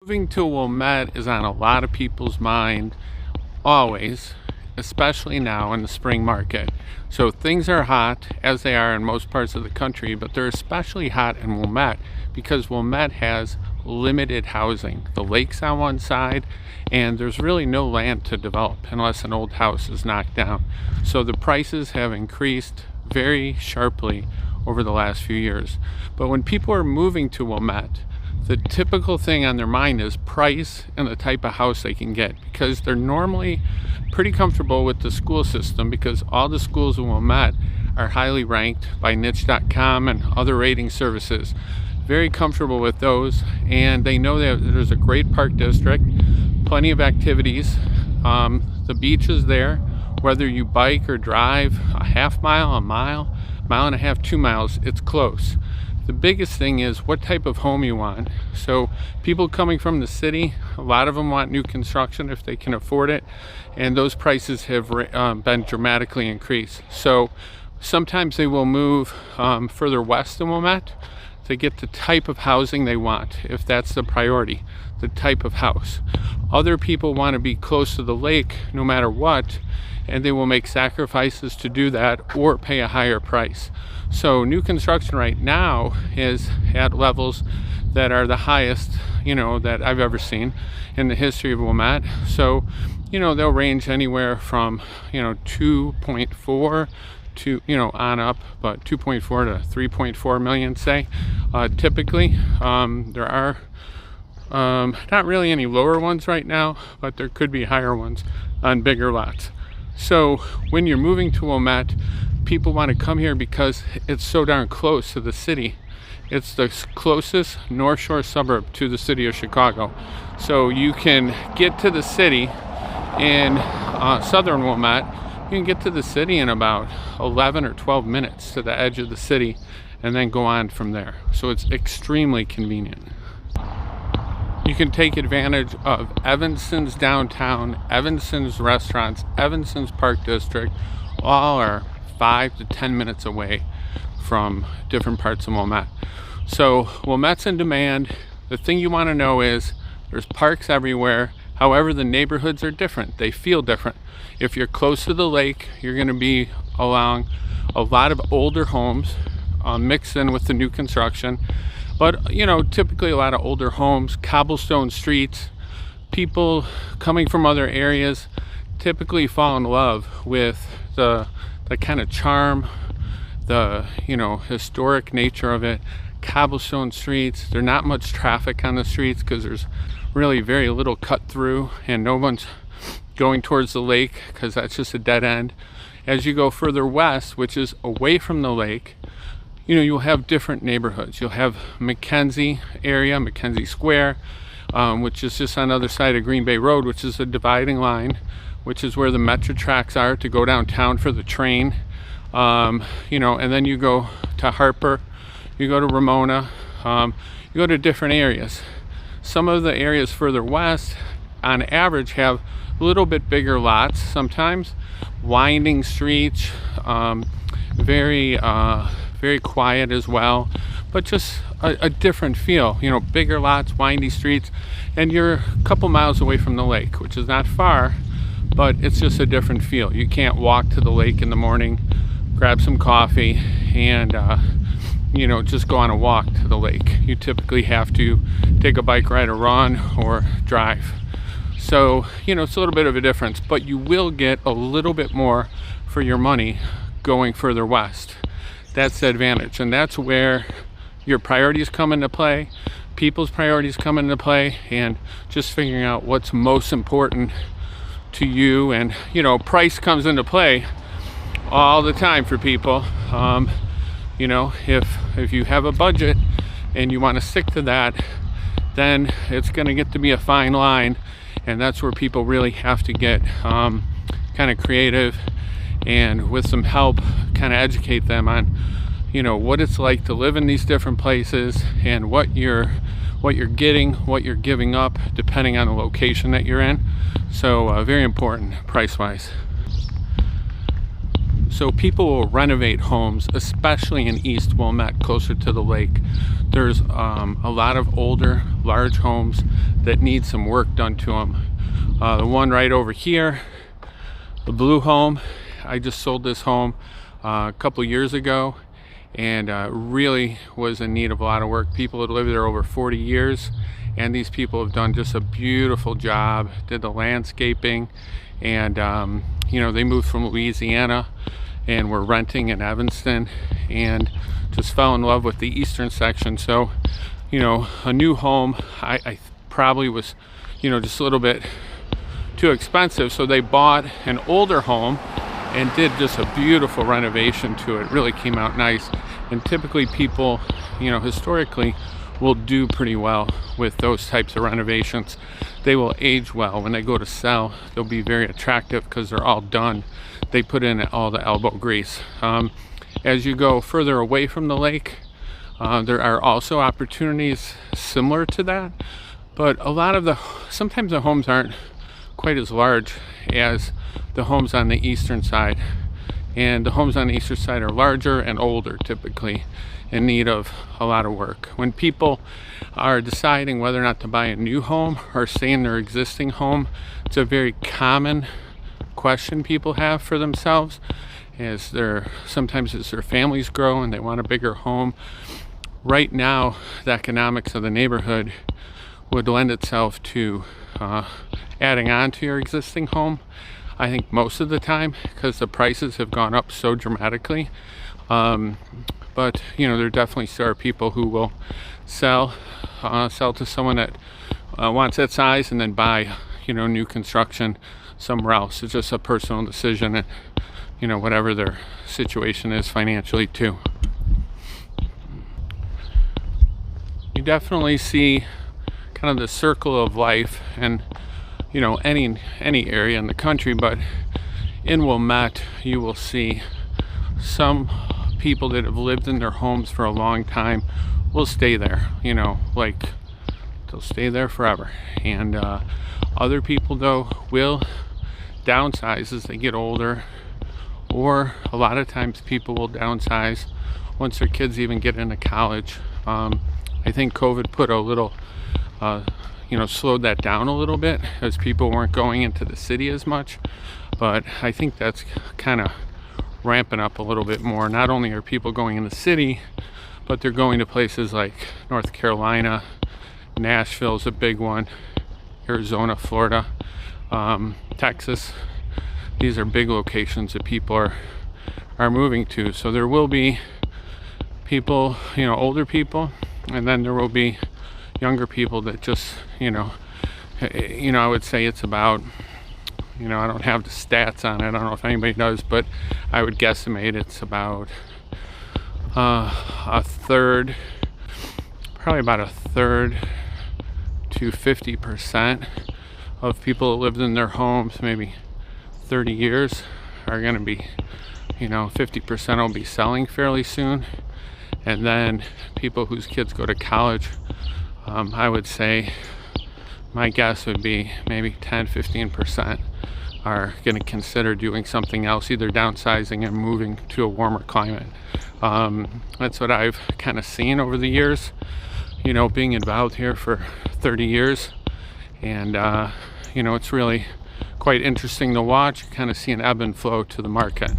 Moving to Wilmette is on a lot of people's mind always, especially now in the spring market. So things are hot, as they are in most parts of the country, but they're especially hot in Wilmette because Wilmette has limited housing. The lake's on one side and there's really no land to develop unless an old house is knocked down. So the prices have increased very sharply over the last few years. But when people are moving to Wilmette, the typical thing on their mind is price and the type of house they can get, because they're normally pretty comfortable with the school system, because all the schools in Wilmette are highly ranked by niche.com and other rating services. Very comfortable with those, and they know that there's a great park district, plenty of activities. The beach is there, whether you bike or drive a half mile, a mile, mile and a half, 2 miles, it's close. The biggest thing is what type of home you want. So people coming from the city, a lot of them want new construction if they can afford it, and those prices have been dramatically increased. So sometimes they will move further west in Wilmette to get the type of housing they want, if that's the priority, the type of house. Other people want to be close to the lake no matter what, and they will make sacrifices to do that or pay a higher price. So new construction right now is at levels that are the highest, that I've ever seen in the history of Wilmette. So, they'll range anywhere from, 2.4 to, on up, but 2.4 to 3.4 million, say. Typically, there are not really any lower ones right now, but there could be higher ones on bigger lots. So when you're moving to Wilmette, people want to come here because it's so darn close to the city. It's the closest North Shore suburb to the city of Chicago. So you can get to the city in southern Wilmette. You can get to the city in about 11 or 12 minutes to the edge of the city and then go on from there. So it's extremely convenient. You can take advantage of Evanston's downtown, Evanston's restaurants, Evanston's Park District. All are 5 to 10 minutes away from different parts of Wilmette. So Wilmette's in demand. The thing you want to know is there's parks everywhere. However, the neighborhoods are different. They feel different. If you're close to the lake, you're going to be along a lot of older homes mixed in with the new construction. But, typically a lot of older homes, cobblestone streets. People coming from other areas typically fall in love with the kind of charm, the, historic nature of it. Cobblestone streets, there's not much traffic on the streets because there's really very little cut through, and no one's going towards the lake because that's just a dead end. As you go further west, which is away from the lake, you'll have different neighborhoods. You'll have Mackenzie area, Mackenzie Square, which is just on the other side of Green Bay Road, which is a dividing line, which is where the metro tracks are to go downtown for the train. And then you go to Harper, you go to Ramona, you go to different areas. Some of the areas further west, on average, have a little bit bigger lots sometimes, winding streets, very quiet as well, but just a different feel. Bigger lots, windy streets, and you're a couple miles away from the lake, which is not far, but it's just a different feel. You can't walk to the lake in the morning, grab some coffee, and just go on a walk to the lake. You typically have to take a bike ride or run or drive. So, it's a little bit of a difference, but you will get a little bit more for your money going further west. That's the advantage, and that's where your priorities come into play, people's priorities come into play, and just figuring out what's most important to you. And price comes into play all the time for people. If you have a budget and you want to stick to that, then it's going to get to be a fine line, and that's where people really have to get kind of creative, and with some help kind of educate them on what it's like to live in these different places, and what you're getting, what you're giving up, depending on the location that you're in. So very important price wise. So people will renovate homes, especially in East Wilmette, closer to the lake. There's a lot of older, large homes that need some work done to them. The one right over here, the blue home, I just sold this home a couple years ago, and really was in need of a lot of work. People had lived there over 40 years, and these people have done just a beautiful job, did the landscaping, and they moved from Louisiana and were renting in Evanston, and just fell in love with the eastern section. So a new home I probably was just a little bit too expensive, so they bought an older home and did just a beautiful renovation to it. Really came out nice. And typically people historically will do pretty well with those types of renovations. They will age well. When they go to sell, they'll be very attractive because they're all done. They put in all the elbow grease. As you go further away from the lake, there are also opportunities similar to that, but sometimes the homes aren't quite as large as the homes on the eastern side, and the homes on the eastern side are larger and older, typically in need of a lot of work. When people are deciding whether or not to buy a new home or stay in their existing home, it's a very common question people have for themselves, sometimes as their families grow and they want a bigger home. Right now, the economics of the neighborhood would lend itself to adding on to your existing home, I think, most of the time, because the prices have gone up so dramatically. But there definitely still are people who will sell to someone that wants that size and then buy new construction somewhere else. It's just a personal decision, and whatever their situation is financially too. You definitely see kind of the circle of life, and any area in the country, but in Wilmette you will see some people that have lived in their homes for a long time will stay there, they'll stay there forever. And other people, though, will downsize as they get older, or a lot of times people will downsize once their kids even get into college. I think COVID put a little slowed that down a little bit, as people weren't going into the city as much, but I think that's kind of ramping up a little bit more. Not only are people going in the city, but they're going to places like North Carolina, Nashville's a big one, Arizona, Florida, Texas. These are big locations that people are moving to. So there will be people, older people, and then there will be younger people that just, I would say it's about, I don't have the stats on it, I don't know if anybody does, but I would guesstimate it's about a third to 50% of people that lived in their homes maybe 30 years are going to be, 50% will be selling fairly soon. And then people whose kids go to college, I would say my guess would be maybe 10-15% are going to consider doing something else, either downsizing and moving to a warmer climate. That's what I've kind of seen over the years, being involved here for 30 years. And, it's really quite interesting to watch. You kind of see an ebb and flow to the market.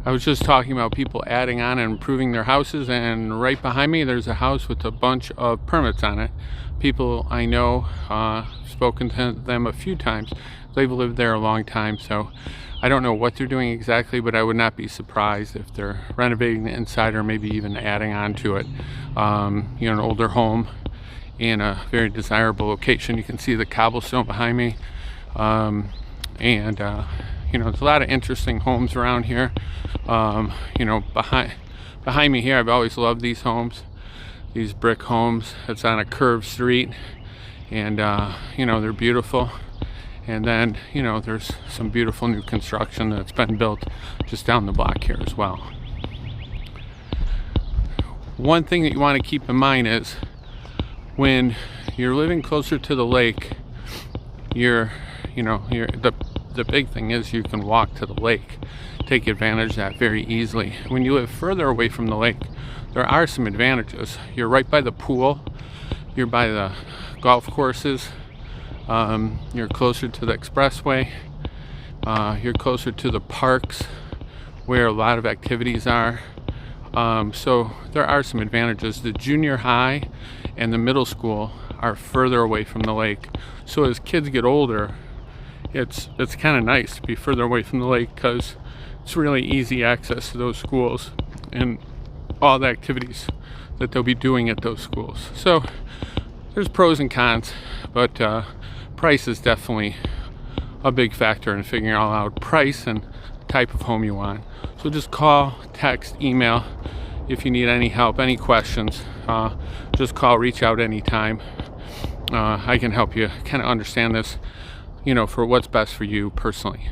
I was just talking about people adding on and improving their houses, and right behind me there's a house with a bunch of permits on it. People I know, spoken to them a few times. They've lived there a long time, so I don't know what they're doing exactly, but I would not be surprised if they're renovating the inside or maybe even adding on to it. An older home in a very desirable location. You can see the cobblestone behind me, there's a lot of interesting homes around here. Behind me here, I've always loved these homes, these brick homes. It's on a curved street, and they're beautiful. And then there's some beautiful new construction that's been built just down the block here as well. One thing that you want to keep in mind is when you're living closer to the lake, the the big thing is you can walk to the lake, take advantage of that very easily. When you live further away from the lake, there are some advantages. You're right by the pool, you're by the golf courses, you're closer to the expressway, you're closer to the parks where a lot of activities are. So there are some advantages. The junior high and the middle school are further away from the lake. So as kids get older, it's kind of nice to be further away from the lake because it's really easy access to those schools and all the activities that they'll be doing at those schools. So there's pros and cons, but price is definitely a big factor in figuring all out price and type of home you want. So just call, text, email if you need any help, any questions. Just call, reach out anytime. I can help you kind of understand this, for what's best for you personally.